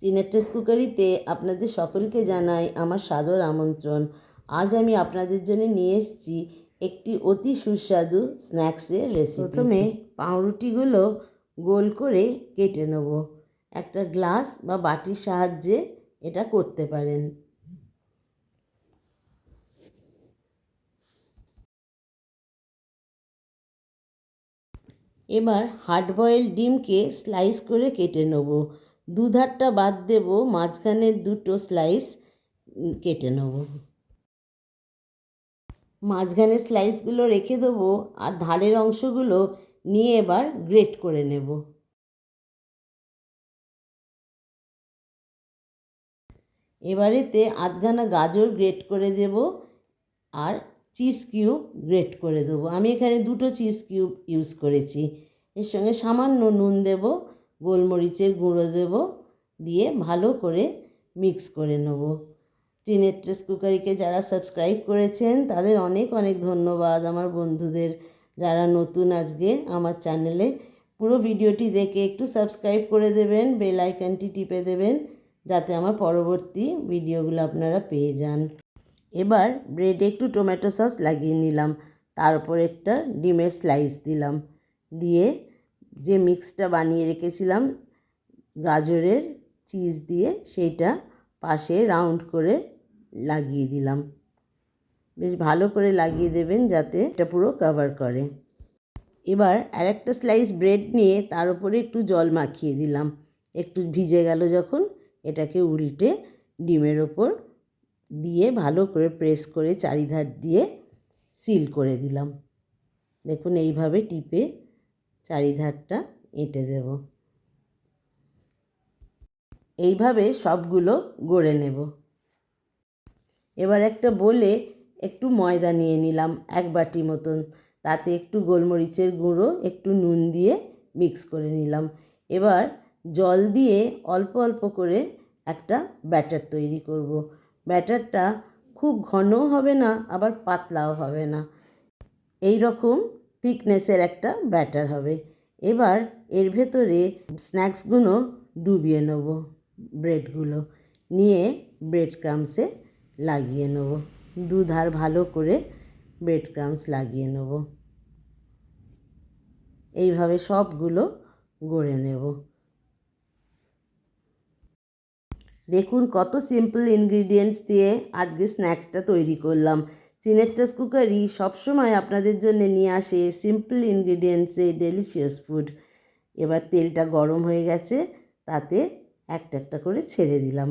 চীনের ট্রেস কুকারিতে আপনাদের সকলকে জানাই আমার সাদর আমন্ত্রণ। আজ আমি আপনাদের জন্য নিয়ে এসেছি একটি অতি সুস্বাদু স্ন্যাক্সের রেসিপি। প্রথমে পাউরুটিগুলো গোল করে কেটে নেব। একটা গ্লাস বা বাটির সাহায্যে এটা করতে পারেন। এবার হার্ড বয়েল ডিমকে স্লাইস করে কেটে নেব। দুধারটা বাদ দেব, মাঝখানের দুটো স্লাইস কেটে নেব। মাঝখানের স্লাইসগুলো রেখে দেবো আর ধারের অংশগুলো নিয়ে এবার গ্রেট করে নেব। এবারেতে আধখানা গাজর গ্রেট করে দেব আর চিজ কিউব গ্রেট করে দেবো। আমি এখানে দুটো চিজ কিউব ইউজ করেছি। এর সঙ্গে সামান্য নুন দেব, গোলমরিচের গুঁড়ো দেব, দিয়ে ভালো করে মিক্স করে নেব। চীনের ট্রেস কুকারিকে যারা সাবস্ক্রাইব করেছেন তাদের অনেক অনেক ধন্যবাদ। আমার বন্ধুদের যারা নতুন আজকে আমার চ্যানেলে, পুরো ভিডিওটি দেখে একটু সাবস্ক্রাইব করে দেবেন, বেল আইকনটি টিপে দেবেন যাতে আমার পরবর্তী ভিডিওগুলো আপনারা পেয়ে যান। এবার ব্রেডে একটু টমেটো সস লাগিয়ে নিলাম, তারপর একটা ডিমের স্লাইস দিলাম, দিয়ে যে মিক্সটা বানিয়ে রেখেছিলাম গাজরের চিজ দিয়ে সেইটা পাশে রাউন্ড করে লাগিয়ে দিলাম। বেশ ভালো করে লাগিয়ে দেবেন যাতে এটা পুরো কভার করে। এবার আরেকটা স্লাইস ব্রেড নিয়ে তার উপরে একটু জল মাখিয়ে দিলাম। একটু ভিজে গেল যখন, এটাকে উল্টে ডিমের ওপর দিয়ে ভালো করে প্রেস করে চারিধার দিয়ে সিল করে দিলাম। দেখুন এইভাবে টিপে চারিধারটা এঁটে দেব। এইভাবে সবগুলো গড়ে নেব। এবার একটা বোলে একটু ময়দা নিয়ে নিলাম, এক বাটি মতন। তাতে একটু গোলমরিচের গুঁড়ো, একটু নুন দিয়ে মিক্স করে নিলাম। এবার জল দিয়ে অল্প অল্প করে একটা ব্যাটার তৈরি করব। ব্যাটারটা খুব ঘনও হবে না, আবার পাতলাও হবে না, এই রকম থিকনেসের একটা ব্যাটার হবে। এবার এর ভেতরে স্ন্যাক্সগুলো ডুবিয়ে নেব, ব্রেডগুলো নিয়ে ব্রেড ক্রাম্বসে লাগিয়ে নেব। দুধার ভালো করে ব্রেড ক্রাম্বস লাগিয়ে নেব। এইভাবে সবগুলো গড়ে নেব। দেখুন কত সিম্পল ইনগ্রিডিয়েন্টস দিয়ে আজকে স্ন্যাক্সটা তৈরি করলাম। চীনের ট্রেস কুকারি সবসময় আপনাদের জন্য নিয়ে আসে সিম্পল ইনগ্রিডিয়েন্টসে ডেলিশিয়াস ফুড। এবার তেলটা গরম হয়ে গেছে, তাতে একটা একটা করে ছেড়ে দিলাম।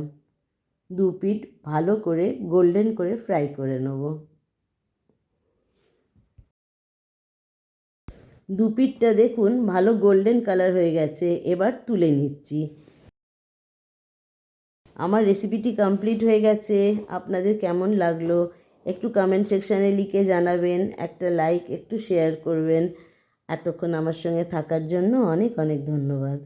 দু পিঠ ভালো করে গোল্ডেন করে ফ্রাই করে নেব। দু পিঠটা দেখুন ভালো গোল্ডেন কালার হয়ে গেছে, এবার তুলে নিচ্ছি। আমার রেসিপিটি কমপ্লিট হয়ে গেছে। আপনাদের কেমন লাগলো একটু কমেন্ট সেকশানে লিখে জানাবেন, একটা লাইক একটু শেয়ার করবেন। এতক্ষণ আমার সঙ্গে থাকার জন্য অনেক অনেক ধন্যবাদ।